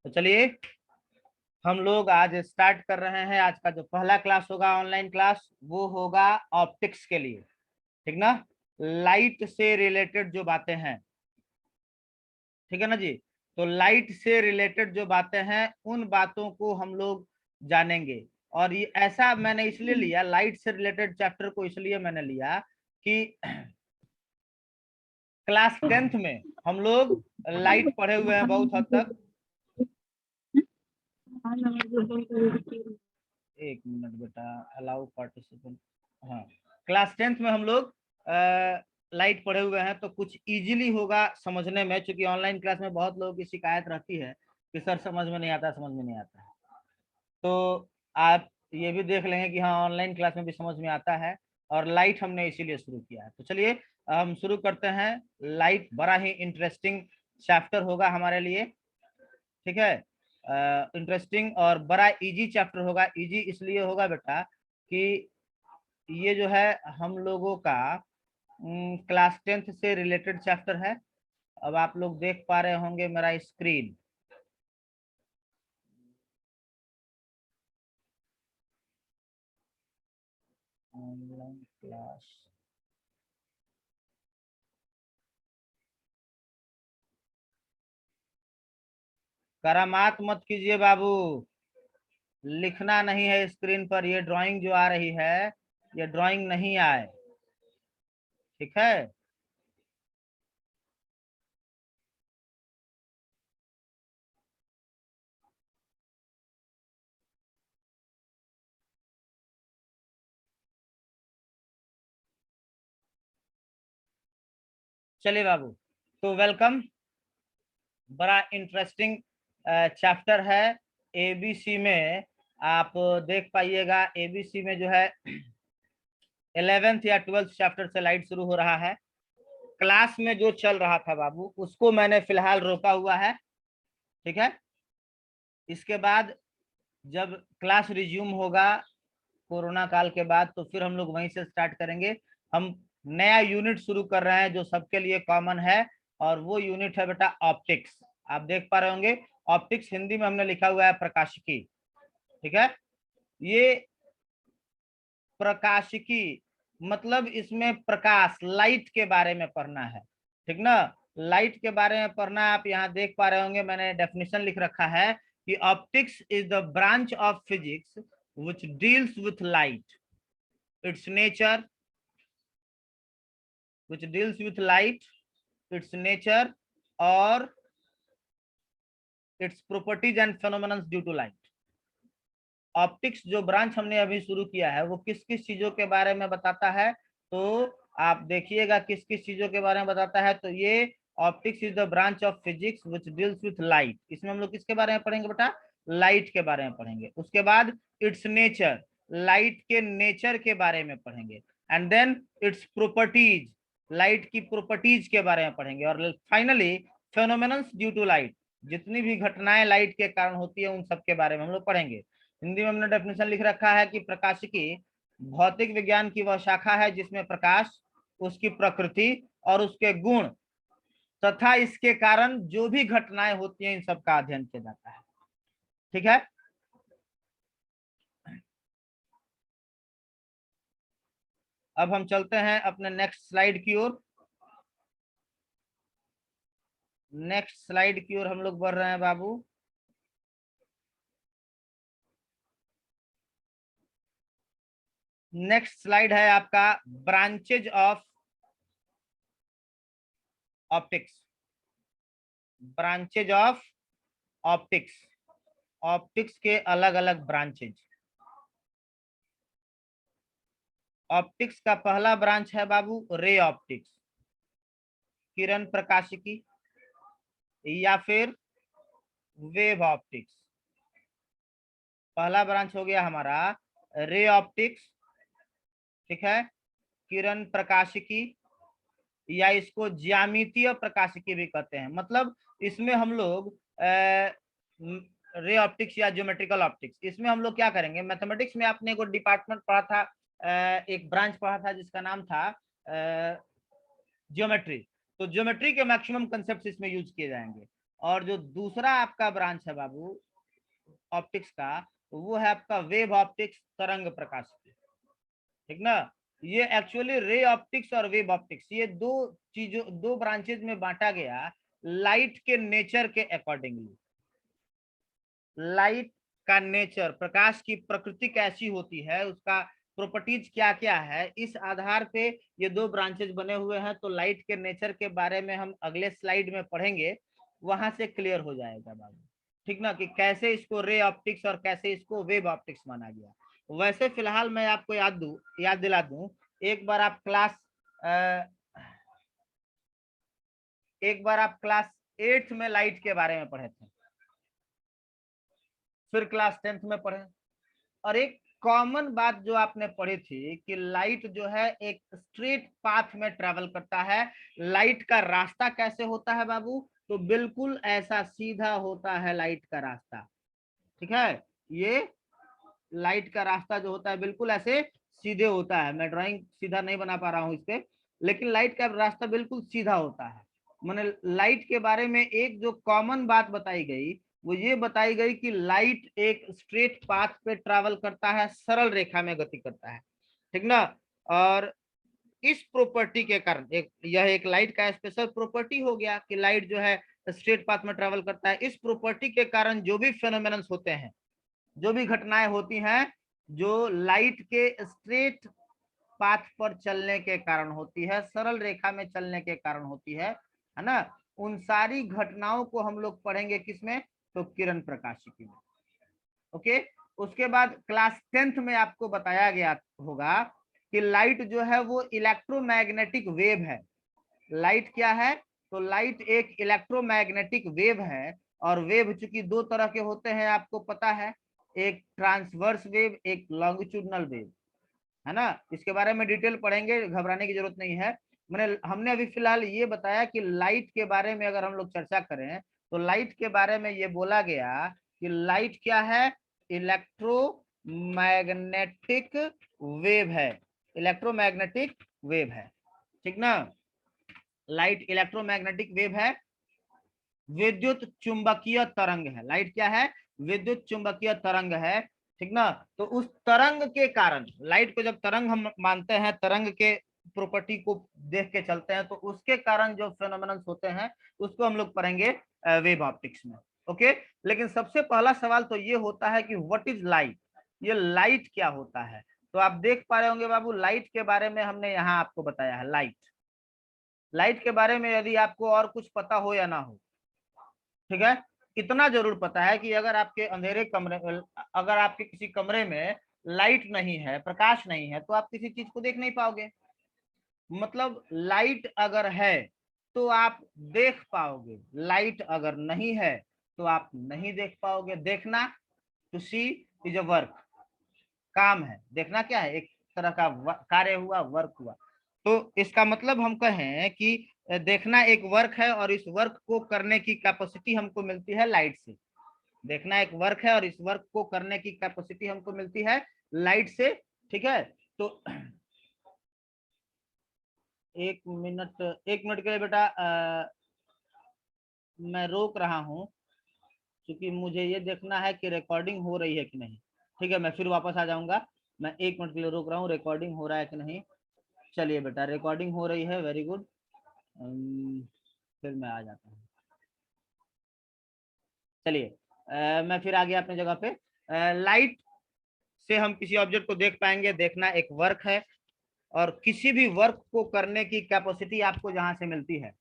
तो चलिए हम लोग आज स्टार्ट कर रहे हैं। आज का जो पहला क्लास होगा ऑनलाइन क्लास, वो होगा ऑप्टिक्स के लिए। ठीक ना? लाइट से रिलेटेड जो बातें हैं, ठीक है ना जी। तो लाइट से रिलेटेड जो बातें हैं उन बातों को हम लोग जानेंगे। और ये ऐसा मैंने इसलिए लिया, लाइट से रिलेटेड चैप्टर को इसलिए मैंने लिया कि क्लास 10th में हम लोग लाइट पढ़े हुए हैं बहुत हद तक। एक मिनट बेटा, अलाउ पार्टिसिपेंट। हाँ, क्लास 10th में हम लोग लाइट पढ़े हुए हैं, तो कुछ इजीली होगा समझने में। क्योंकि ऑनलाइन क्लास में बहुत लोगों की शिकायत रहती है कि सर समझ में नहीं आता, समझ में नहीं आता है। तो आप ये भी देख लेंगे कि हाँ, ऑनलाइन क्लास में भी समझ में आता है। और लाइट हमने इसीलिए शुरू किया है। तो चलिए हम शुरू करते हैं। लाइट बड़ा ही इंटरेस्टिंग चैप्टर होगा हमारे लिए। ठीक है, इंटरेस्टिंग और बड़ा इजी चैप्टर होगा। इजी इसलिए होगा बेटा कि ये जो है हम लोगों का क्लास 10th से रिलेटेड चैप्टर है। अब आप लोग देख पा रहे होंगे मेरा स्क्रीन। ऑनलाइन क्लास, करामात मत कीजिए बाबू, लिखना नहीं है स्क्रीन पर। ये ड्राइंग जो आ रही है, ये ड्राइंग नहीं आए। ठीक है, चलिए बाबू। तो वेलकम। बड़ा इंटरेस्टिंग चैप्टर है एबीसी में। आप देख पाइएगा एबीसी में जो है 11th या 12th चैप्टर से लाइट शुरू हो रहा है। क्लास में जो चल रहा था बाबू, उसको मैंने फिलहाल रोका हुआ है। ठीक है, इसके बाद जब क्लास रिज्यूम होगा कोरोना काल के बाद, तो फिर हम लोग वहीं से स्टार्ट करेंगे। हम नया यूनिट शुरू कर रहे हैं जो सबके लिए कॉमन है, और वो यूनिट है बेटा ऑप्टिक्स। आप देख पा रहे होंगे, ऑप्टिक्स हिंदी में हमने लिखा हुआ है प्रकाशिकी। ठीक है, ये प्रकाशिकी मतलब इसमें प्रकाश, लाइट के बारे में पढ़ना है। ठीक ना? लाइट के बारे में पढ़ना है। आप यहाँ देख पा रहे होंगे मैंने डेफिनेशन लिख रखा है कि optics is the branch of physics which deals with light, its nature, which deals with light, its nature, or its properties and phenomena due to light। Optics जो ब्रांच हमने अभी शुरू किया है, वो किस किस चीजों के बारे में बताता है? तो आप देखिएगा किस किस चीजों के बारे में बताता है। तो ये optics is the branch of physics which deals with light. इसमें हम लोग किसके बारे में पढ़ेंगे बेटा? लाइट के बारे में पढ़ेंगे। उसके बाद इट्स नेचर, लाइट के नेचर के बारे में पढ़ेंगे। And then its properties, light की प्रॉपर्टीज के बारे में पढ़ेंगे। और finally phenomenons due to light, जितनी भी घटनाएं लाइट के कारण होती है उन सब के बारे में हम लोग पढ़ेंगे। हिंदी में हमने डेफिनेशन लिख रखा है कि प्रकाशिकी भौतिक विज्ञान की वह शाखा है जिसमें प्रकाश, उसकी प्रकृति और उसके गुण तथा इसके कारण जो भी घटनाएं होती हैं इन सब का अध्ययन किया जाता है। ठीक है, अब हम चलते हैं अपने नेक्स्ट स्लाइड की ओर। नेक्स्ट स्लाइड की ओर हम लोग बढ़ रहे हैं बाबू। नेक्स्ट स्लाइड है आपका branches of optics. Branches of optics, optics के अलग अलग ब्रांचेज। ऑप्टिक्स का पहला ब्रांच है बाबू रे ऑप्टिक्स, किरण प्रकाशिकी, या फिर वेव ऑप्टिक्स। पहला ब्रांच हो गया हमारा रे ऑप्टिक्स। ठीक है, किरण प्रकाशिकी, या इसको ज्यामितीय प्रकाशिकी भी कहते हैं। मतलब इसमें हम लोग रे ऑप्टिक्स या ज्योमेट्रिकल ऑप्टिक्स, इसमें हम लोग क्या करेंगे? मैथमेटिक्स में आपने एक डिपार्टमेंट पढ़ा था, एक ब्रांच पढ़ा था जिसका नाम था ज्योमेट्री। तो ज्योमेट्री के मैक्सिमम कंसेप्ट इसमें यूज किए जाएंगे। और जो दूसरा आपका ब्रांच है बाबू ऑप्टिक्स का, वो है आपका वेव ऑप्टिक्स, तरंग प्रकाशिकी, ठीक ना। ये एक्चुअली रे ऑप्टिक्स और वेव ऑप्टिक्स, ये दो चीजों, दो ब्रांचेज में बांटा गया लाइट के नेचर के अकॉर्डिंगली। लाइट का नेचर, प्रकाश की प्रकृति कैसी होती है, उसका प्रॉपर्टीज क्या क्या है, इस आधार पे ये दो ब्रांचेज बने हुए हैं। तो लाइट के नेचर के बारे में हम अगले स्लाइड में पढ़ेंगे, वहां से क्लियर हो जाएगा बाबू, ठीक ना, कि कैसे इसको रे ऑप्टिक्स और कैसे इसको वेव ऑप्टिक्स माना गया। वैसे फिलहाल मैं आपको याद दिला दूं, एक बार आप क्लास 8th में लाइट के बारे में पढ़े थे, फिर क्लास 10th में पढ़े, और एक कॉमन बात जो आपने पढ़ी थी कि लाइट जो है एक स्ट्रेट पाथ में ट्रेवल करता है। लाइट का रास्ता कैसे होता है बाबू, तो बिल्कुल ऐसा सीधा होता है लाइट का रास्ता, ठीक है। ये लाइट का रास्ता जो होता है बिल्कुल ऐसे सीधे होता है। मैं ड्राइंग सीधा नहीं बना पा रहा हूं इस पे, लेकिन लाइट का रास्ता बिल्कुल सीधा होता है। मैंने लाइट के बारे में एक जो कॉमन बात बताई गई, वो ये बताई गई कि लाइट एक स्ट्रेट पाथ पे ट्रैवल करता है, सरल रेखा में गति करता है, ठीक ना। और इस प्रॉपर्टी के कारण यह एक लाइट का स्पेशल प्रॉपर्टी हो गया कि लाइट जो है स्ट्रेट पाथ में ट्रैवल करता है। इस प्रॉपर्टी के कारण जो भी फेनोमेनन्स होते हैं, जो भी घटनाएं होती हैं, जो लाइट के स्ट्रेट पाथ पर चलने के कारण होती है, सरल रेखा में चलने के कारण होती है ना, उन सारी घटनाओं को हम लोग पढ़ेंगे किसमें, तो किरण प्रकाशिकी में। ओके। उसके बाद क्लास 10th में आपको बताया गया होगा कि लाइट जो है वो इलेक्ट्रोमैग्नेटिक वेव है। लाइट क्या है, तो लाइट एक इलेक्ट्रोमैग्नेटिक वेव है। और वेव चूंकि दो तरह के होते हैं आपको पता है, एक ट्रांसवर्स वेव, एक लॉन्गिट्यूडनल वेव, है ना। इसके बारे में डिटेल पढ़ेंगे, घबराने की जरूरत नहीं है। हमने अभी फिलहाल ये बताया कि लाइट के बारे में अगर हम लोग चर्चा करें, तो लाइट के बारे में ये बोला गया कि लाइट क्या है, इलेक्ट्रोमैग्नेटिक वेव है, इलेक्ट्रोमैग्नेटिक वेव है, ठीक ना। लाइट इलेक्ट्रोमैग्नेटिक वेव है, विद्युत चुंबकीय तरंग है। लाइट क्या है, विद्युत चुंबकीय तरंग है, ठीक ना। तो उस तरंग के कारण, लाइट को जब तरंग हम मानते हैं, तरंग के प्रॉपर्टी को देख के चलते हैं, तो उसके कारण जो फेनोमेनन्स होते हैं उसको हम लोग पढ़ेंगे वेव ऑप्टिक्स में। ओके। लेकिन सबसे पहला सवाल तो ये होता है कि व्हाट इज लाइट, ये लाइट क्या होता है। तो आप देख पा रहे होंगे बाबू, लाइट के बारे में हमने यहाँ आपको बताया है। लाइट, लाइट के बारे में यदि आपको और कुछ पता हो या ना हो, ठीक है, इतना जरूर पता है कि अगर आपके अंधेरे कमरे, अगर आपके किसी कमरे में लाइट नहीं है, प्रकाश नहीं है, तो आप किसी चीज को देख नहीं पाओगे। मतलब लाइट अगर है तो आप देख पाओगे, लाइट अगर नहीं है तो आप नहीं देख पाओगे। देखना, to see is a work, काम है। देखना क्या है, एक तरह का कार्य हुआ, वर्क हुआ। तो इसका मतलब हम कहें कि देखना एक वर्क है, और इस वर्क को करने की कैपेसिटी हमको मिलती है लाइट से। देखना एक वर्क है और इस वर्क को करने की कैपेसिटी हमको मिलती है लाइट से, ठीक है। तो एक मिनट, एक मिनट के लिए बेटा मैं रोक रहा हूँ, क्योंकि मुझे ये देखना है कि रिकॉर्डिंग हो रही है कि नहीं। ठीक है, मैं फिर वापस आ जाऊंगा। मैं एक मिनट के लिए रोक रहा हूँ, रिकॉर्डिंग हो रहा है कि नहीं। चलिए बेटा, रिकॉर्डिंग हो रही है, वेरी गुड। फिर मैं आ जाता हूँ। चलिए, मैं फिर आ गया अपनी जगह पे। लाइट से हम किसी ऑब्जेक्ट को देख पाएंगे। देखना एक वर्क है, और किसी भी वर्क को करने की कैपेसिटी आपको जहां से मिलती है,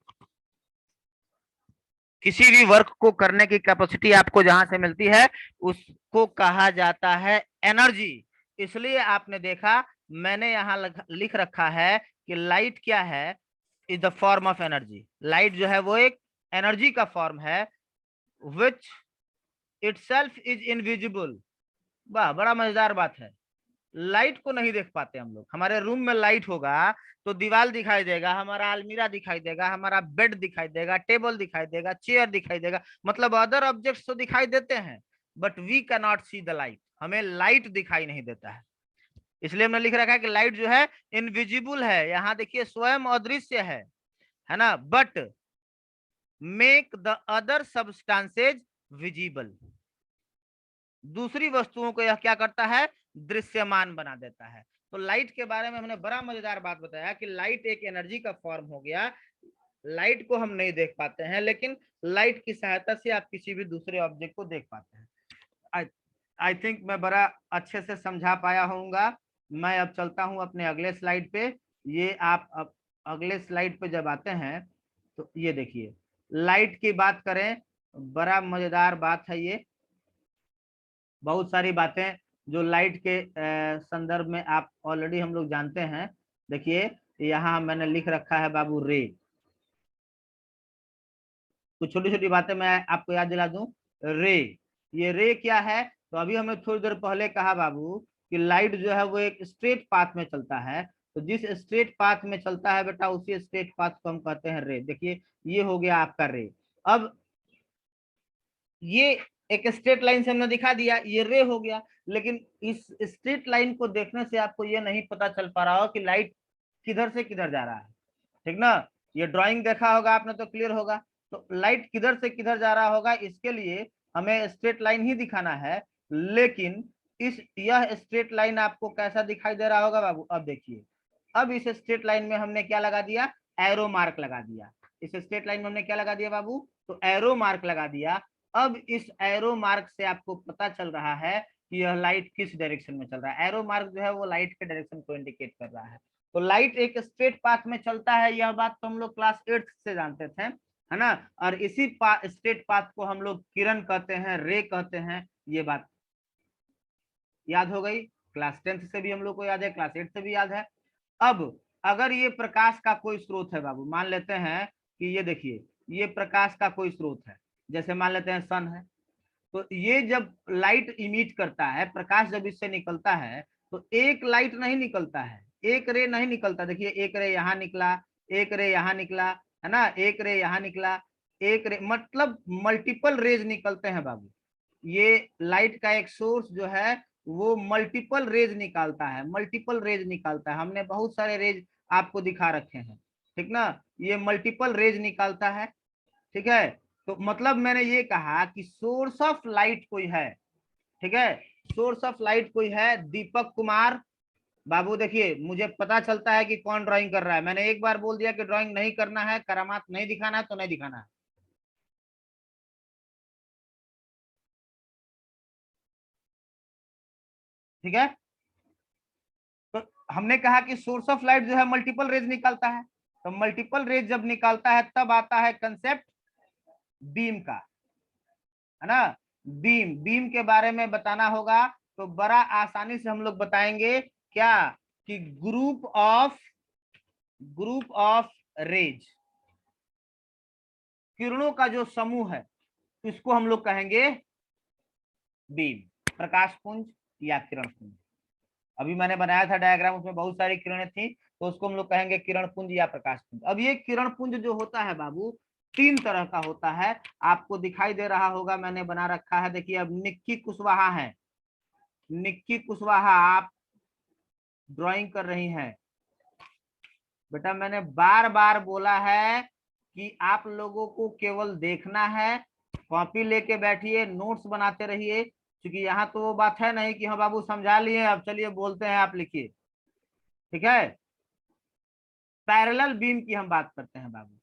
किसी भी वर्क को करने की कैपेसिटी आपको जहां से मिलती है, उसको कहा जाता है एनर्जी। इसलिए आपने देखा, मैंने यहाँ लिख रखा है कि लाइट क्या है, is the form of energy. Light जो है वो एक एनर्जी का फॉर्म है, विच इटसेल्फ इज इनविजिबल। वाह, बड़ा मजेदार बात है। लाइट को नहीं देख पाते हम लोग। हमारे रूम में लाइट होगा तो दीवार दिखाई देगा, हमारा अलमीरा दिखाई देगा, हमारा बेड दिखाई देगा, टेबल दिखाई देगा, चेयर दिखाई देगा, मतलब अदर ऑब्जेक्ट्स तो दिखाई देते हैं, but we can not see the light. हमें लाइट दिखाई नहीं देता है। इसलिए हमने लिख रखा है कि लाइट जो है इनविजिबल है। यहाँ देखिए, स्वयं अदृश्य है ना। But make the other substances visible. दूसरी वस्तुओं को यह क्या करता है, दृश्यमान बना देता है। तो लाइट के बारे में हमने बड़ा मजेदार बात बताया कि लाइट एक एनर्जी का फॉर्म हो गया। लाइट को हम नहीं देख पाते हैं, लेकिन लाइट की सहायता से आप किसी भी दूसरे ऑब्जेक्ट को देख पाते हैं। आई थिंक मैं बड़ा अच्छे से समझा पाया होऊंगा। मैं अब चलता हूं अपने अगले स्लाइड पे। ये आप अब अगले स्लाइड पे जब आते हैं तो ये देखिए, लाइट की बात करें, बड़ा मजेदार बात है ये। बहुत सारी बातें जो लाइट के संदर्भ में आप ऑलरेडी हम लोग जानते हैं। देखिए यहाँ मैंने लिख रखा है बाबू रे। कुछ छोटी छोटी बातें मैं आपको याद दिला दूं। रे, ये रे क्या है? तो अभी हमने थोड़ी देर पहले कहा बाबू कि लाइट जो है वो एक स्ट्रेट पाथ में चलता है। तो जिस स्ट्रेट पाथ में चलता है बेटा, उसी स्ट्रेट पाथ को हम कहते हैं रे। देखिए ये हो गया आपका रे। अब ये एक स्ट्रेट लाइन से हमने दिखा दिया, ये रे हो गया। लेकिन इस स्ट्रेट लाइन को देखने से आपको ये नहीं पता चल पा रहा हो कि लाइट किधर से किधर जा रहा है, ठीक ना? ये ड्राइंग देखा होगा आपने तो क्लियर होगा। तो लाइट किधर से किधर जा रहा होगा, इसके लिए हमें स्ट्रेट लाइन ही दिखाना है। लेकिन यह स्ट्रेट लाइन आपको कैसा दिखाई दे रहा होगा बाबू? अब देखिए, अब इस स्ट्रेट लाइन में हमने क्या लगा दिया, एरो मार्क लगा दिया। इस स्ट्रेट लाइन में हमने क्या लगा दिया बाबू? तो एरो मार्क लगा दिया। अब इस एरो मार्क से आपको पता चल रहा है कि यह लाइट किस डायरेक्शन में चल रहा है। एरो मार्क जो है वो लाइट के डायरेक्शन को इंडिकेट कर रहा है। तो लाइट एक स्ट्रेट पाथ में चलता है, यह बात तो हम लोग क्लास 8 से जानते थे, है ना? और इसी स्ट्रेट पाथ को हम लोग किरण कहते हैं, रे कहते हैं। ये बात याद हो गई। क्लास 10 से भी हम लोग को याद है, क्लास 8 से भी याद है। अब अगर ये प्रकाश का कोई स्रोत है बाबू, मान लेते हैं कि ये देखिए, ये प्रकाश का कोई स्रोत है, जैसे मान लेते हैं सन है। तो ये जब लाइट इमिट करता है, प्रकाश जब इससे निकलता है, तो एक लाइट नहीं निकलता है, एक रे नहीं निकलता। देखिए एक रे यहाँ निकला, एक रे यहाँ निकला, है ना? एक रे यहाँ निकला, एक रे, मतलब मल्टीपल रेज निकलते हैं बाबू। ये लाइट का एक सोर्स जो है वो मल्टीपल रेज निकालता है, मल्टीपल रेज निकालता है। हमने बहुत सारे रेज आपको दिखा रखे हैं, ठीक ना? ये मल्टीपल रेज निकालता है, ठीक है? तो मतलब मैंने ये कहा कि सोर्स ऑफ लाइट कोई है, ठीक है? सोर्स ऑफ लाइट कोई है, दीपक कुमार बाबू। देखिए मुझे पता चलता है कि कौन ड्राइंग कर रहा है। मैंने एक बार बोल दिया कि ड्राइंग नहीं करना है, करामात नहीं दिखाना है, तो नहीं दिखाना है। ठीक है? तो हमने कहा कि सोर्स ऑफ लाइट जो है मल्टीपल रेज निकालता है। तो मल्टीपल रेज जब निकालता है तब आता है कंसेप्ट बीम का, है ना? बीम, बीम के बारे में बताना होगा तो बड़ा आसानी से हम लोग बताएंगे क्या, कि ग्रुप ऑफ रेज, किरणों का जो समूह है इसको हम लोग कहेंगे बीम, प्रकाश पुंज या किरण पुंज। अभी मैंने बनाया था डायग्राम, उसमें बहुत सारी किरणें थी, तो उसको हम लोग कहेंगे किरण पुंज या प्रकाश पुंज। अब ये किरण पुंज जो होता है बाबू, 3 तरह का होता है। आपको दिखाई दे रहा होगा, मैंने बना रखा है। देखिए अब निक्की कुशवाहा है, निक्की कुशवाहा आप ड्राइंग कर रही हैं। बेटा मैंने बार बार बोला है कि आप लोगों को केवल देखना है, कॉपी लेके बैठिए, नोट्स बनाते रहिए। क्योंकि यहाँ तो वो बात है नहीं कि हाँ बाबू समझा लिए, अब चलिए बोलते हैं आप लिखिए, ठीक है? पैरेलल बीम की हम बात करते हैं बाबू,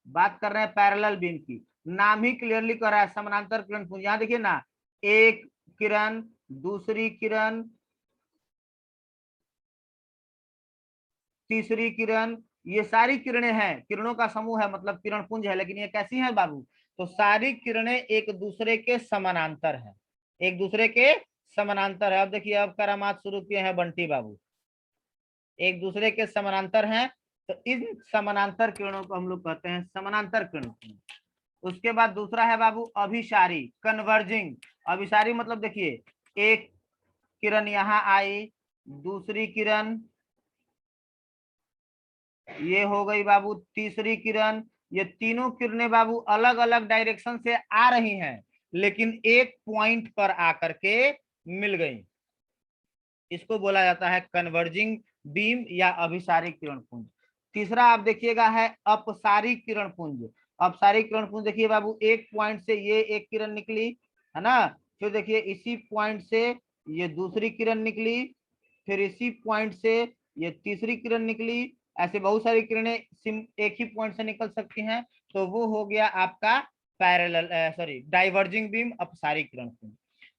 बात कर रहे हैं पैरेलल बीम की। नाम ही क्लियरली कर रहा है समानांतर किरण पुंज। यहाँ देखिए ना, एक किरण, दूसरी किरण, तीसरी किरण, ये सारी किरणें हैं, किरणों का समूह है, मतलब किरण पुंज है। लेकिन ये कैसी है बाबू? तो सारी किरणें एक दूसरे के समानांतर है, एक दूसरे के समानांतर है। अब देखिए अब करामात शुरू किए हैं बंटी बाबू, एक दूसरे के समानांतर हैं। तो इन समानांतर किरणों को हम लोग कहते हैं समानांतर किरण। उसके बाद दूसरा है बाबू अभिसारी, कन्वर्जिंग। अभिसारी मतलब देखिए, एक किरण यहाँ आई, दूसरी किरण ये हो गई बाबू, तीसरी किरण। ये तीनों किरणें बाबू अलग अलग डायरेक्शन से आ रही हैं, लेकिन एक पॉइंट पर आकर के मिल गई। इसको बोला जाता है कन्वर्जिंग बीम या अभिसारी किरण पुंज। तीसरा आप देखिएगा है अपसारी किरण पुंज। अपसारी किरण पुंज देखिए बाबू, एक पॉइंट से ये एक किरण निकली है ना, फिर देखिए इसी पॉइंट से ये दूसरी किरण निकली, फिर इसी पॉइंट से ये तीसरी किरण निकली, ऐसे बहुत सारी किरणें एक ही पॉइंट से निकल सकती हैं, तो वो हो गया आपका पैरेलल सॉरी डाइवर्जिंग बीम अपसारी किरण पुंज।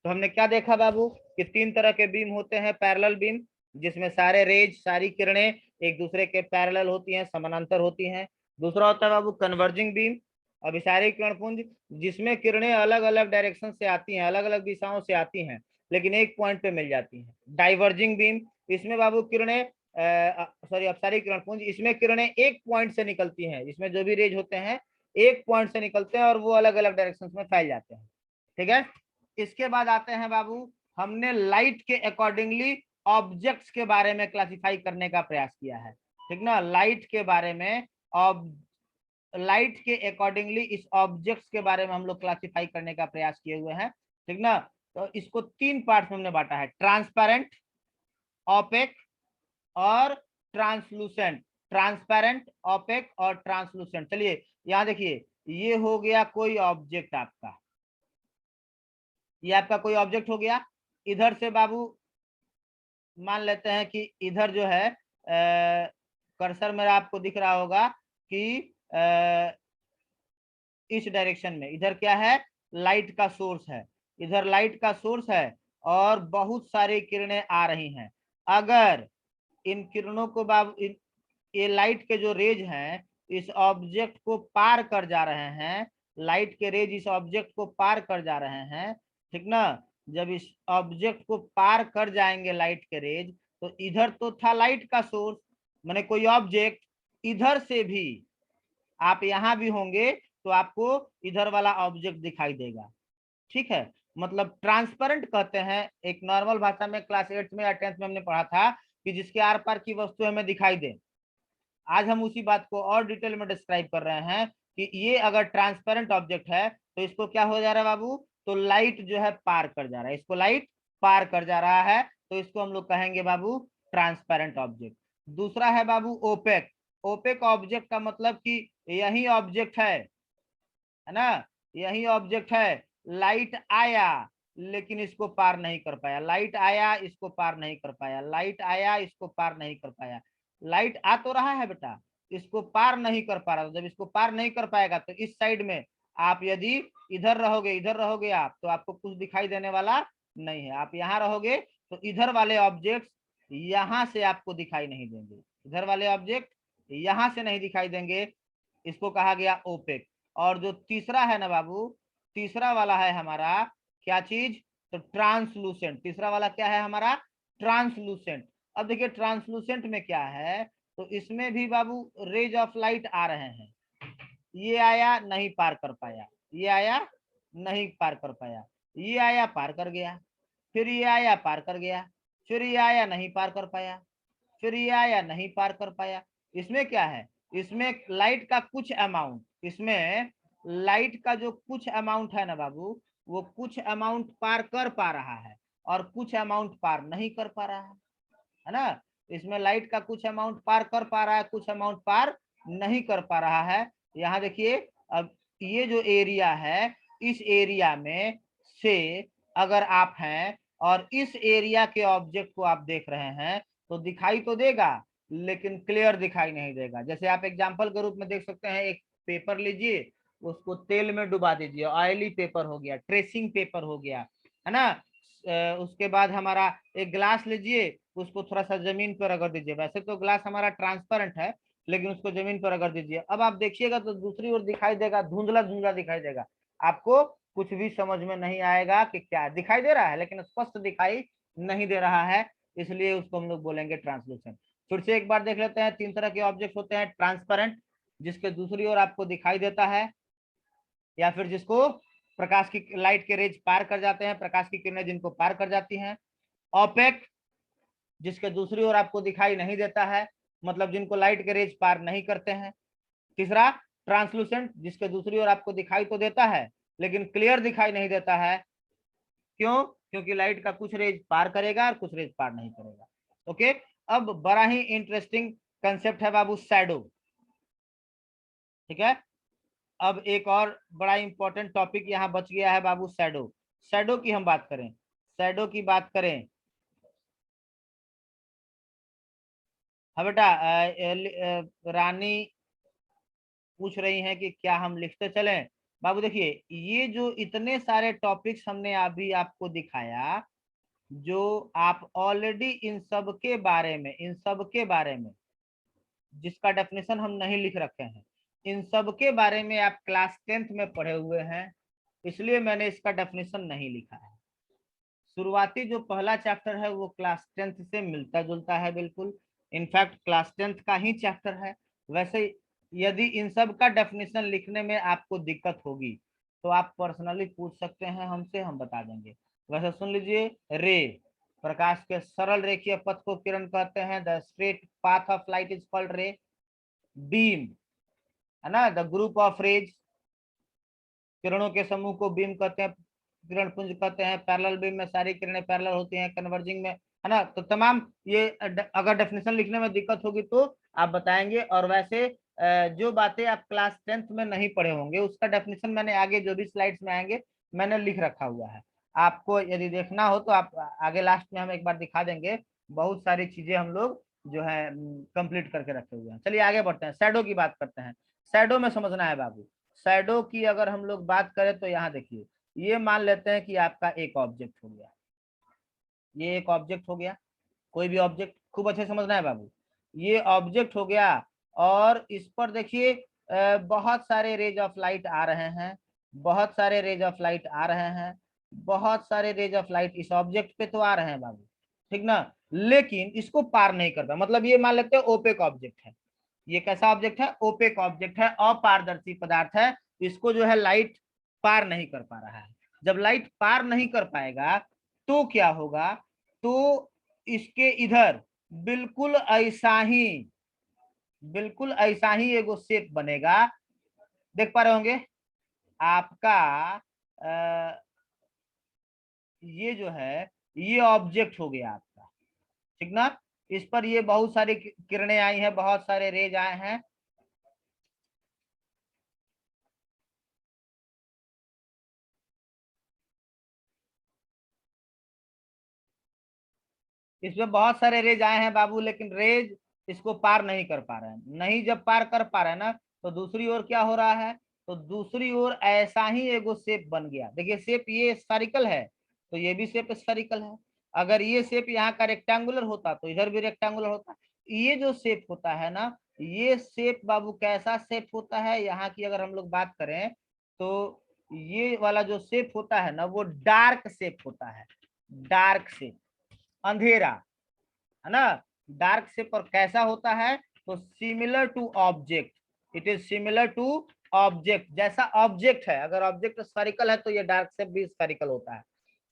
तो हमने क्या देखा बाबू कि तीन तरह के बीम होते हैं, पैरेलल बीम जिसमें सारे रेज सारी किरणें एक दूसरे के पैरेलल होती हैं, समानांतर होती हैं। दूसरा होता है बाबू कन्वर्जिंग बीम अभिसारी किरण पुंज, जिसमें किरणें अलग अलग डायरेक्शन से आती हैं, अलग अलग दिशाओं से आती हैं, लेकिन एक पॉइंट पे मिल जाती हैं। डाइवर्जिंग बीम, इसमें बाबू किरणें सॉरी अपसारी किरण पुंज, इसमें किरणें एक पॉइंट से निकलती हैं, इसमें जो भी रेज होते हैं एक पॉइंट से निकलते हैं और वो अलग अलग डायरेक्शन में फैल जाते हैं। ठीक है, इसके बाद आते हैं बाबू, हमने लाइट के अकॉर्डिंगली ऑब्जेक्ट्स के बारे में क्लासिफाई करने का प्रयास किया है। ठीक ना, लाइट के बारे में, लाइट के अकॉर्डिंगली इस ऑब्जेक्ट्स के बारे में हम लोग क्लासिफाई करने का प्रयास किए हुए हैं। ठीक ना, तो इसको तीन पार्ट में हमने बांटा है, ट्रांसपेरेंट, ऑपेक और ट्रांसलूसेंट। ट्रांसपेरेंट, ऑपेक और ट्रांसलूसेंट। चलिए यहां देखिए, ये हो गया कोई ऑब्जेक्ट आपका, ये आपका कोई ऑब्जेक्ट हो गया। इधर से बाबू मान लेते हैं कि इधर जो है कर्सर मेरा आपको दिख रहा होगा कि इस डायरेक्शन में इधर क्या है, लाइट का सोर्स है, इधर लाइट का सोर्स है और बहुत सारी किरणें आ रही हैं। अगर इन किरणों को बाबू ये लाइट के जो रेज हैं इस ऑब्जेक्ट को पार कर जा रहे हैं, लाइट के रेज इस ऑब्जेक्ट को पार कर जा रहे हैं। ठीक ना, जब इस ऑब्जेक्ट को पार कर जाएंगे लाइट के रेज, तो इधर तो था लाइट का सोर्स, माने कोई ऑब्जेक्ट, इधर से भी आप यहां भी होंगे तो आपको इधर वाला ऑब्जेक्ट दिखाई देगा। ठीक है, मतलब ट्रांसपेरेंट कहते हैं, एक नॉर्मल भाषा में क्लास 8 में या 10th में हमने पढ़ा था कि जिसके आर पार की वस्तु हमें दिखाई दे। आज हम उसी बात को और डिटेल में डिस्क्राइब कर रहे हैं कि ये अगर ट्रांसपेरेंट ऑब्जेक्ट है तो इसको क्या हो जा रहा है बाबू, तो लाइट जो है पार कर जा रहा है, इसको लाइट पार कर जा रहा है, तो इसको हम लोग कहेंगे बाबू ट्रांसपेरेंट ऑब्जेक्ट। दूसरा है बाबू ओपेक। ओपेक ऑब्जेक्ट का मतलब कि यही ऑब्जेक्ट है ना, यही ऑब्जेक्ट है, लाइट आया लेकिन इसको पार नहीं कर पाया, लाइट आया इसको पार नहीं कर पाया, लाइट आया इसको पार नहीं कर पाया, लाइट आ तो रहा है बेटा, इसको पार नहीं कर पा रहा। जब इसको पार नहीं कर पाएगा तो इस साइड में आप यदि इधर रहोगे आप तो आपको कुछ दिखाई देने वाला नहीं है। आप यहाँ रहोगे तो इधर वाले ऑब्जेक्ट यहाँ से आपको दिखाई नहीं देंगे, इधर वाले ऑब्जेक्ट यहाँ से नहीं दिखाई देंगे, इसको कहा गया ओपेक। और जो तीसरा है ना बाबू, तीसरा वाला है हमारा क्या चीज, तो ट्रांसलूसेंट। तीसरा वाला क्या है हमारा, ट्रांसलूसेंट। अब देखिए ट्रांसलूसेंट में क्या है, तो इसमें भी बाबू रेज ऑफ लाइट आ रहे हैं, ये आया नहीं पार कर पाया, ये आया नहीं पार कर पाया, ये आया पार कर गया, फिर ये आया पार कर गया, फिर ये आया नहीं पार कर पाया, फिर ये आया नहीं पार कर पाया। इसमें क्या है, इसमें लाइट का कुछ अमाउंट, इसमें लाइट का जो कुछ अमाउंट है ना बाबू, वो कुछ अमाउंट पार कर पा रहा है और कुछ अमाउंट पार नहीं कर पा रहा है ना। इसमें लाइट का कुछ अमाउंट पार कर पा रहा है, कुछ अमाउंट पार नहीं कर पा रहा है। यहाँ देखिए, अब ये जो एरिया है, इस एरिया में से अगर आप हैं और इस एरिया के ऑब्जेक्ट को आप देख रहे हैं तो दिखाई तो देगा लेकिन क्लियर दिखाई नहीं देगा। जैसे आप एग्जांपल के रूप में देख सकते हैं, एक पेपर लीजिए, उसको तेल में डुबा दीजिए, ऑयली पेपर हो गया, ट्रेसिंग पेपर हो गया, है ना। उसके बाद हमारा एक ग्लास लीजिए, उसको थोड़ा सा जमीन पर रगड़ दीजिए, वैसे तो ग्लास हमारा ट्रांसपेरेंट है लेकिन उसको जमीन पर रगड़ दीजिए, अब आप देखिएगा तो दूसरी ओर दिखाई देगा, धुंधला धुंधला दिखाई देगा, आपको कुछ भी समझ में नहीं आएगा कि क्या दिखाई दे रहा है, लेकिन स्पष्ट दिखाई नहीं दे रहा है, इसलिए उसको हम लोग बोलेंगे ट्रांसलूसेंट। फिर से एक बार देख लेते हैं, तीन तरह के ऑब्जेक्ट होते हैं, ट्रांसपेरेंट जिसके दूसरी ओर आपको दिखाई देता है या फिर जिसको प्रकाश की लाइट के रेज पार कर जाते हैं, प्रकाश की किरणें जिनको पार कर जाती हैं। ऑपेक जिसके दूसरी ओर आपको दिखाई नहीं देता है, मतलब जिनको लाइट के रेज पार नहीं करते हैं। तीसरा ट्रांसलूसेंट जिसके दूसरी ओर आपको दिखाई तो देता है लेकिन क्लियर दिखाई नहीं देता है, क्यों, क्योंकि लाइट का कुछ रेज पार करेगा और कुछ रेज पार नहीं करेगा। ओके, अब बड़ा ही इंटरेस्टिंग कंसेप्ट है बाबू, शैडो। ठीक है, अब एक और बड़ा इंपॉर्टेंट टॉपिक यहाँ बच गया है बाबू, शैडो। शैडो की हम बात करें, शैडो की बात करें। हाँ बेटा, रानी पूछ रही हैं कि क्या हम लिखते चलें। बाबू देखिए, ये जो इतने सारे टॉपिक्स हमने अभी आपको दिखाया, जो आप ऑलरेडी इन सब के बारे में, इन सब के बारे में जिसका डेफिनेशन हम नहीं लिख रखे हैं, इन सब के बारे में आप क्लास 10th में पढ़े हुए हैं, इसलिए मैंने इसका डेफिनेशन नहीं लिखा है। शुरुआती जो पहला चैप्टर है वो क्लास 10th से मिलता जुलता है बिल्कुल, इनफैक्ट क्लास 10th का ही चैप्टर है। वैसे यदि इन सब का डेफिनेशन लिखने में आपको दिक्कत होगी तो आप पर्सनली पूछ सकते हैं हमसे, हम बता देंगे। वैसे सुन लीजिए, रे, प्रकाश के सरल रेखीय पथ को किरण कहते हैं, the straight path of light is called रे। बीम, है ना, द ग्रुप ऑफ रेज, किरणों के समूह को बीम कहते हैं, किरण पुंज कहते हैं। पैरेलल बीम में सारी किरणें पैरेलल होती हैं, कन्वर्जिंग में, है ना। तो तमाम ये अगर डेफिनेशन लिखने में दिक्कत होगी तो आप बताएंगे। और वैसे जो बातें आप क्लास 10th में नहीं पढ़े होंगे उसका डेफिनेशन मैंने आगे जो भी स्लाइड्स में आएंगे मैंने लिख रखा हुआ है। आपको यदि देखना हो तो आप आगे लास्ट में हम एक बार दिखा देंगे, बहुत सारी चीजें हम लोग जो है कंप्लीट करके रखे हुए हैं। चलिए आगे बढ़ते हैं, शैडो की बात करते हैं। शैडो में समझना है बाबू, शैडो की अगर हम लोग बात करें तो यहाँ देखिए, ये मान लेते हैं कि आपका एक ऑब्जेक्ट हो गया, ये एक ऑब्जेक्ट हो गया, कोई भी ऑब्जेक्ट, खूब अच्छे समझना है बाबू, ये ऑब्जेक्ट हो गया। और इस पर देखिए बहुत सारे रेज ऑफ लाइट आ रहे हैं, बहुत सारे रेज ऑफ लाइट आ रहे हैं, बहुत सारे रेज ऑफ लाइट इस ऑब्जेक्ट पे तो आ रहे हैं बाबू, ठीक ना। लेकिन इसको पार नहीं कर पाए, मतलब ये मान लेते हैं ओपेक ऑब्जेक्ट है। ये कैसा ऑब्जेक्ट है? ओपेक ऑब्जेक्ट है, अपारदर्शी पदार्थ है। इसको जो है लाइट पार नहीं कर पा रहा है। जब लाइट पार नहीं कर पाएगा तो क्या होगा? तो इसके इधर बिल्कुल ऐसा ही, बिल्कुल ऐसा ही एगो शेप बनेगा, देख पा रहे होंगे आपका। आ, ये जो है ये ऑब्जेक्ट हो गया आपका, ठीक ना। इस पर ये बहुत सारी किरणें आई हैं, बहुत सारे रेज आए हैं। इसमें बहुत सारे रेज आए हैं बाबू, लेकिन रेज इसको पार नहीं कर पा रहे हैं। नहीं जब पार कर पा रहे हैं ना, तो दूसरी ओर क्या हो रहा है? तो दूसरी ओर ऐसा ही एगो शेप बन गया। देखिए शेप ये स्फेरिकल है, तो ये भी शेप स्फेरिकल है। अगर ये शेप यहाँ का रेक्टेंगुलर होता तो इधर भी रेक्टेंगुलर होता। ये जो शेप होता है ना, ये शेप बाबू कैसा शेप होता है यहाँ की अगर हम लोग बात करें तो ये वाला जो शेप होता है ना वो डार्क शेप होता है, डार्क शेप, अंधेरा, है ना। डार्क शेप पर कैसा होता है? तो similar to object, it is similar to object, जैसा ऑब्जेक्ट है। अगर ऑब्जेक्ट स्फेरिकल है तो ये डार्क शेप भी स्फेरिकल होता है,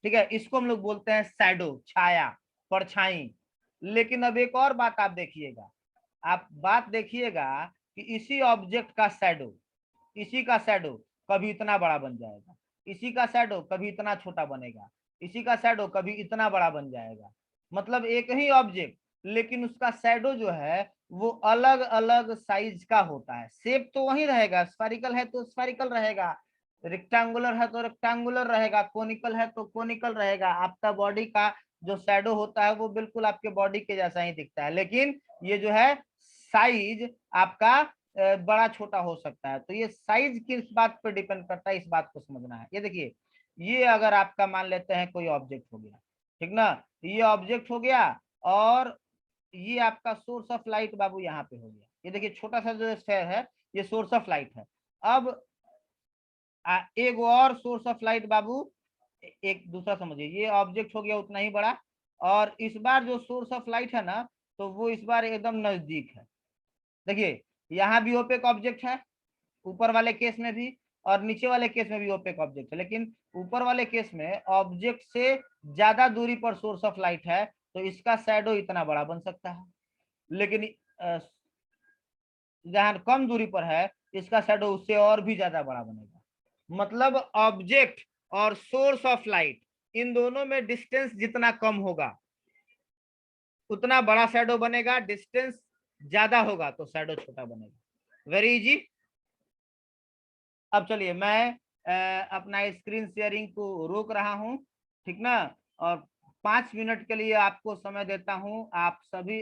ठीक है। इसको हम लोग बोलते हैं शैडो, छाया, परछाई। लेकिन अब एक और बात आप देखिएगा, आप बात देखिएगा कि इसी ऑब्जेक्ट का शैडो, इसी का शैडो कभी इतना बड़ा बन जाएगा, इसी का शैडो कभी इतना छोटा बनेगा, इसी का शैडो कभी इतना बड़ा बन जाएगा। मतलब एक ही ऑब्जेक्ट, लेकिन उसका शैडो जो है वो अलग अलग साइज का होता है। शेप तो वही रहेगा, स्फेरिकल है तो स्फेरिकल रहेगा, रेक्टेंगुलर है तो रेक्टेंगुलर रहेगा, कोनिकल है तो कोनिकल रहेगा। आपका बॉडी का जो शैडो होता है वो बिल्कुल आपके बॉडी के जैसा ही दिखता है, लेकिन ये जो है साइज आपका बड़ा छोटा हो सकता है। तो ये साइज किस बात पर डिपेंड करता है, इस बात को समझना है। ये देखिए, ये अगर आपका मान लेते हैं कोई ऑब्जेक्ट हो गया, ठीक ना, ये ऑब्जेक्ट हो गया, और ये आपका सोर्स ऑफ लाइट बाबू यहाँ पे हो गया। ये देखिए छोटा सा जो स्फेयर है ये सोर्स ऑफ लाइट है। अब एक और सोर्स ऑफ लाइट बाबू, एक दूसरा समझिए, ये ऑब्जेक्ट हो गया उतना ही बड़ा, और इस बार जो सोर्स ऑफ लाइट है ना, तो वो इस बार एकदम नजदीक है। देखिए यहाँ भी ओपेक ऑब्जेक्ट है, ऊपर वाले केस में भी, और नीचे वाले केस में भी ओपेक ऑब्जेक्ट है, लेकिन ऊपर वाले केस में ऑब्जेक्ट से ज्यादा दूरी पर सोर्स ऑफ लाइट है, तो इसका शैडो इतना बड़ा बन सकता है। लेकिन जहां कम दूरी पर है इसका शैडो उससे और भी ज्यादा बड़ा बनेगा। मतलब ऑब्जेक्ट और सोर्स ऑफ लाइट, इन दोनों में डिस्टेंस जितना कम होगा उतना बड़ा शैडो बनेगा, डिस्टेंस ज्यादा होगा तो शैडो छोटा बनेगा। Very easy. अब चलिए मैं अपना स्क्रीन शेयरिंग को रोक रहा हूँ, ठीक ना, और 5 मिनट के लिए आपको समय देता हूँ। आप सभी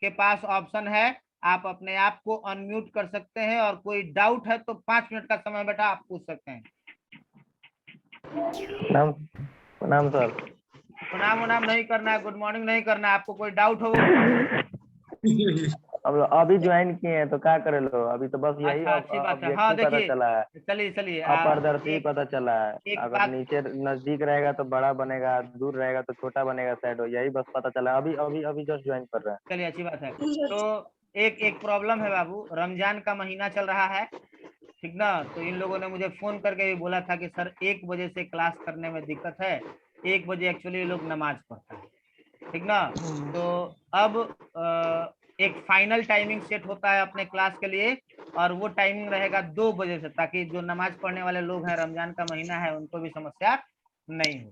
के पास ऑप्शन है, आप अपने आप को अनम्यूट कर सकते हैं, और कोई डाउट है तो 5 मिनट का समय बेटा आप पूछ सकते हैं। प्रणाम प्रणाम सर। प्रणाम उनाम नहीं करना है, गुड मॉर्निंग नहीं करना है, आपको कोई डाउट हो। अब अभी ज्वाइन किए हैं तो क्या करे लो, अभी तो बस यही अच्छा अच्छी बात है। हाँ ऑब्जेक्टिव पता देखिए, चला है, चलिए चलिए अपारदर्शी एक पता चला है। एक अगर बात, नीचे नजदीक रहेगा तो बड़ा बनेगा, दूर रहेगा तो छोटा बनेगा शैडो, यही बस पता चला। अभी अभी अभी जस्ट ज्वाइन कर रहे हैं। चलिए अच्छी बात है। तो एक एक प्रॉब्लम है बाबू, रमजान का महीना चल रहा है, ठीक ना, तो इन लोगों ने मुझे फोन करके भी बोला था कि सर 1 बजे से क्लास करने में दिक्कत है, 1 बजे एक्चुअली ये लोग नमाज पढ़ता है, ठीक ना। तो अब एक फाइनल टाइमिंग सेट होता है अपने क्लास के लिए, और वो टाइमिंग रहेगा 2 बजे से, ताकि जो नमाज पढ़ने वाले लोग हैं, रमजान का महीना है, उनको भी समस्या नहीं हो।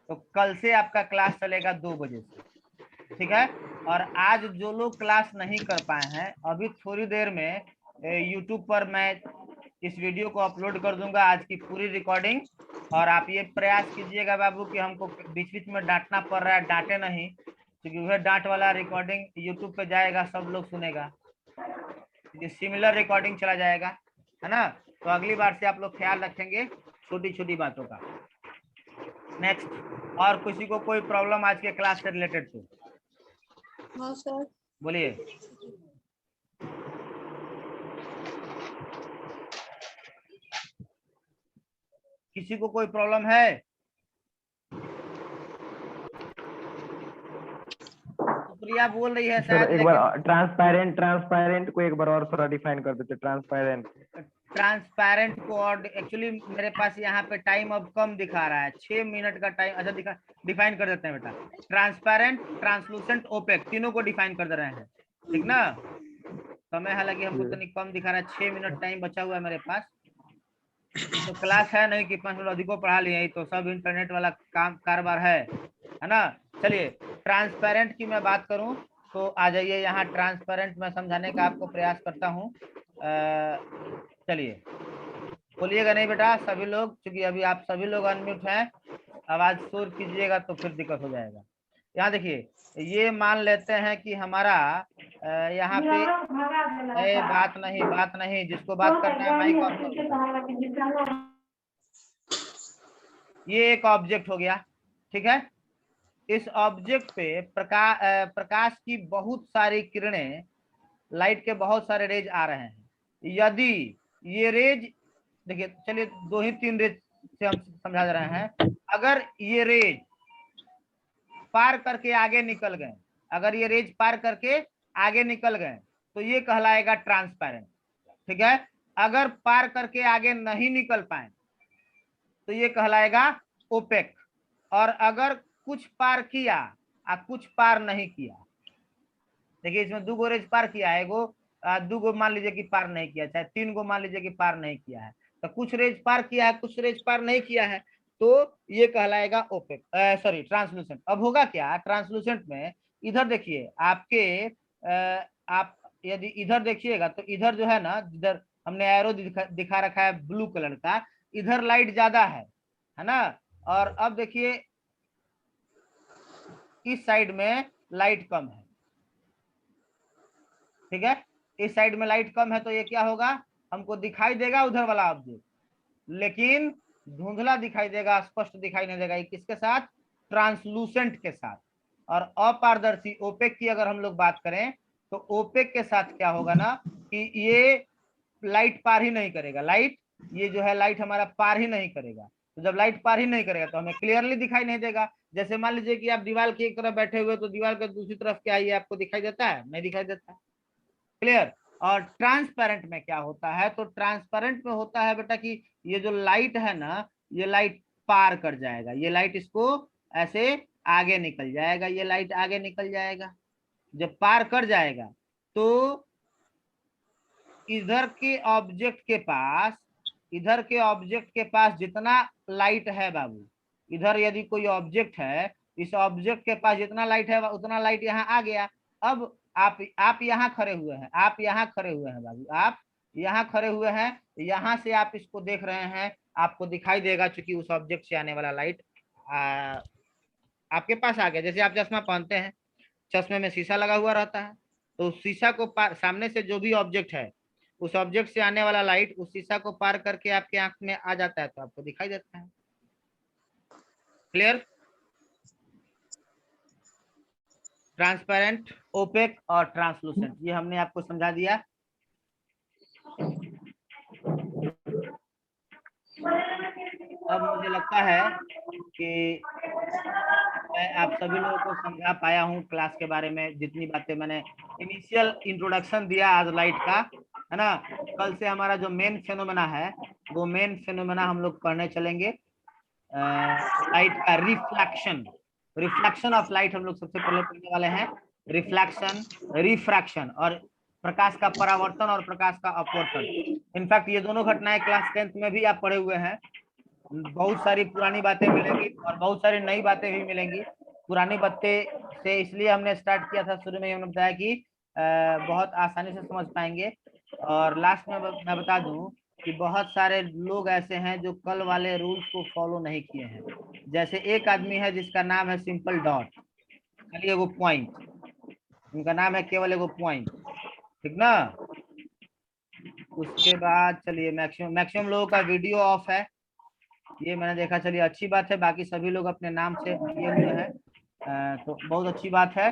तो कल से आपका क्लास चलेगा 2 बजे से, ठीक है। और आज जो लोग क्लास नहीं कर पाए हैं, अभी थोड़ी देर में यूट्यूब पर मैं इस वीडियो को अपलोड कर दूंगा, आज की पूरी रिकॉर्डिंग। और आप ये प्रयास कीजिएगा बाबू कि हमको बीच बीच में डांटना पड़ रहा है, डांटे नहीं, क्योंकि वह डांट वाला रिकॉर्डिंग यूट्यूब पे जाएगा, सब लोग सुनेगा, क्योंकि सिमिलर रिकॉर्डिंग चला जाएगा, है ना। तो अगली बार से आप लोग ख्याल रखेंगे छोटी छोटी बातों का। नेक्स्ट, और किसी को कोई प्रॉब्लम आज के क्लास से रिलेटेड तो हाँ सर। बोलिए। किसी को कोई प्रॉब्लम है? प्रिया बोल रही है सर शायद, एक लेकिन बार ट्रांसपेरेंट को एक बार और थोड़ा डिफाइन कर देते। ट्रांसपेरेंट ट्रांसपेरेंट को, और एक्चुअली मेरे पास यहाँ पे टाइम अब कम दिखा रहा है, 6 मिनट का टाइम। अच्छा दिखा, डिफाइन कर देते हैं बेटा। ट्रांसपेरेंट, ट्रांसलूसेंट, ओपेक, तीनों को डिफाइन कर दे रहे हैं, ठीक ना। समय हालांकि हमको तनिक कम दिखा रहा है, 6 मिनट टाइम बचा हुआ है मेरे पास। तो क्लास है नहीं कि 5 मिनट अधिको पढ़ा लिए, तो सब इंटरनेट वाला काम कारोबार है ना। चलिए, ट्रांसपेरेंट की मैं बात करूं तो आ जाइए यहाँ। ट्रांसपेरेंट मैं समझाने का आपको प्रयास करता हूँ। चलिए, बोलिएगा नहीं बेटा सभी लोग, क्योंकि अभी आप सभी लोग अनम्यूट हैं, आवाज शोर कीजिएगा तो फिर दिक्कत हो जाएगा। यहाँ देखिए, ये मान लेते हैं कि हमारा यहाँ पे बात नहीं, जिसको बात करना है माइक ऑफ करो बेटा। ये एक ऑब्जेक्ट हो गया, ठीक है। इस ऑब्जेक्ट पे प्रकाश की बहुत सारी किरणें, लाइट के बहुत सारे रेज आ रहे हैं। यदि ये रेज, देखिए चलिए 2 ही 3 रेज से हम समझा रहे हैं। अगर ये रेज पार करके आगे निकल गए, अगर ये रेज पार करके आगे निकल गए तो ये कहलाएगा ट्रांसपेरेंट, ठीक है। अगर पार करके आगे नहीं निकल पाए तो ये कहलाएगा ओपेक। और अगर कुछ पार किया और कुछ पार नहीं किया, देखिए इसमें 2 रेज पार किया है, एगो 2 मान लीजिए कि पार नहीं किया, चाहे 3 मान लीजिए कि पार नहीं किया है, तो कुछ रेज पार किया है, कुछ रेज पार नहीं किया है, तो ये कहलाएगा ओपेक, सॉरी ट्रांसलूसेंट। अब होगा क्या ट्रांसलूसेंट में, इधर देखिए आपके आप यदि इधर देखिएगा तो इधर जो है ना, जिधर हमने एरो दिखा रखा है ब्लू कलर का, इधर लाइट ज्यादा है ना। और अब देखिए इस साइड में लाइट कम है, ठीक है। इस साइड में लाइट कम है तो ये क्या होगा, हमको दिखाई देगा उधर वाला ऑब्जेक्ट, लेकिन धुंधला दिखाई देगा, स्पष्ट दिखाई नहीं देगा। ये किसके साथ? ट्रांसलूसेंट के साथ। और अपारदर्शी ओपेक की अगर हम लोग बात करें तो ओपेक के साथ क्या होगा ना, कि ये लाइट पार ही नहीं करेगा, लाइट ये जो है लाइट हमारा पार ही नहीं करेगा। तो जब लाइट पार ही नहीं करेगा तो हमें क्लियरली दिखाई नहीं देगा। जैसे मान लीजिए कि आप दीवार की एक तरफ बैठे हुए, तो दीवार के दूसरी तरफ क्या है आपको दिखाई देता है? नहीं दिखाई देता है, क्लियर। और ट्रांसपेरेंट में क्या होता है, तो ट्रांसपेरेंट में होता है बेटा कि ये जो लाइट है ना, ये लाइट पार कर जाएगा, ये लाइट इसको ऐसे आगे निकल जाएगा, ये लाइट आगे निकल जाएगा। जब पार कर जाएगा तो इधर के ऑब्जेक्ट के पास, इधर के ऑब्जेक्ट के पास जितना लाइट है बाबू, इधर यदि कोई ऑब्जेक्ट है, इस ऑब्जेक्ट के पास जितना लाइट है उतना लाइट यहाँ आ गया। अब आप यहाँ खड़े हुए हैं, आप यहाँ खड़े हुए हैं बाबू, आप यहाँ खड़े हुए हैं, यहाँ से आप इसको देख रहे हैं, आपको दिखाई देगा चूंकि उस ऑब्जेक्ट से आने वाला लाइट आपके पास आ गया। जैसे आप चश्मा पहनते हैं, चश्मे में शीशा लगा हुआ रहता है, तो उस शीशा को सामने से जो भी ऑब्जेक्ट है, उस ऑब्जेक्ट से आने वाला लाइट उस शीशा को पार करके आपके आंख में आ जाता है, तो आपको दिखाई देता है। क्लियर? ट्रांसपेरेंट, ओपेक और ट्रांसलूसेंट, ये हमने आपको समझा दिया। अब मुझे लगता है कि मैं आप सभी लोगों को समझा पाया हूँ क्लास के बारे में। जितनी बातें मैंने इनिशियल इंट्रोडक्शन दिया आज लाइट का, है ना। कल से हमारा जो मेन फेनोमेना है, वो मेन फेनोमेना हम लोग पढ़ने चलेंगे। लाइट का रिफ्लेक्शन, रिफ्लेक्शन ऑफ लाइट हम लोग सबसे पहले पढ़ने वाले हैं। रिफ्लेक्शन, रिफ्रैक्शन और प्रकाश का परावर्तन और प्रकाश का अपवर्तन। इनफैक्ट ये दोनों घटनाएं क्लास 10th में भी आप पढ़े हुए हैं। बहुत सारी पुरानी बातें मिलेंगी और बहुत सारी नई बातें भी मिलेंगी। पुरानी बातें से इसलिए हमने स्टार्ट किया था, शुरू में हमने बताया कि बहुत आसानी से समझ पाएंगे। और लास्ट में मैं बता दूं कि बहुत सारे लोग ऐसे हैं जो कल वाले रूल्स को फॉलो नहीं किए हैं। जैसे एक आदमी है जिसका नाम है सिंपल डॉट, खाली एगो पॉइंट, उनका नाम है केवल एगो पॉइंट, ठीक ना। उसके बाद चलिए मैक्सिमम लोगों का वीडियो ऑफ है, ये मैंने देखा। चलिए अच्छी बात है, बाकी सभी लोग अपने नाम से किए हुए हैं, तो बहुत अच्छी बात है।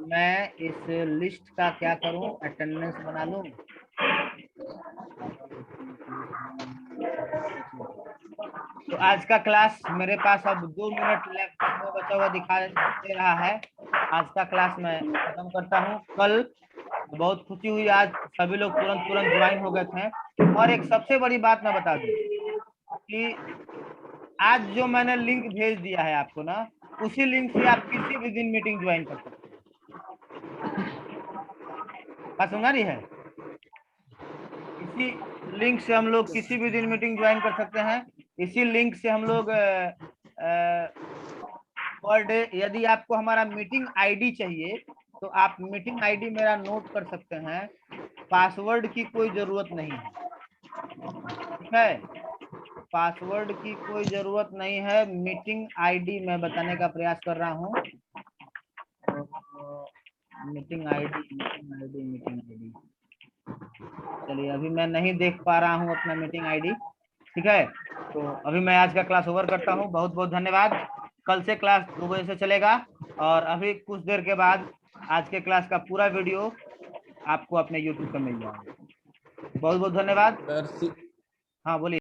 मैं इस लिस्ट का क्या करूं, अटेंडेंस बना लूं। तो आज का क्लास मेरे पास अब 2 मिनट लेफ्ट में बचा हुआ दिखा दे रहा है। आज का क्लास मैं खत्म करता हूं। कल बहुत खुशी हुई, आज सभी लोग तुरंत ज्वाइन हो गए थे। और एक सबसे बड़ी बात मैं बता दूं कि आज जो मैंने लिंक भेज दिया है आपको ना, उसी लिंक से आप किसी भी दिन मीटिंग ज्वाइन कर सकते हैं। बात समझ रही है? इसी लिंक से हम लोग किसी भी दिन मीटिंग ज्वाइन कर सकते हैं। इसी लिंक से हम लोग पर डे, यदि आपको हमारा मीटिंग आईडी चाहिए तो आप मीटिंग आईडी मेरा नोट कर सकते हैं। पासवर्ड की कोई जरूरत नहीं है, ठीक है। पासवर्ड की कोई जरूरत नहीं है। मीटिंग आईडी मैं बताने का प्रयास कर रहा हूँ। मीटिंग आईडी चलिए, अभी मैं नहीं देख पा रहा हूँ अपना मीटिंग आईडी, ठीक है। तो अभी मैं आज का क्लास ओवर करता हूँ। बहुत बहुत धन्यवाद। कल से क्लास 2 बजे से चलेगा और अभी कुछ देर के बाद आज के क्लास का पूरा वीडियो आपको अपने YouTube पर मिल जाएगा। बहुत बहुत धन्यवाद। हाँ बोलिए।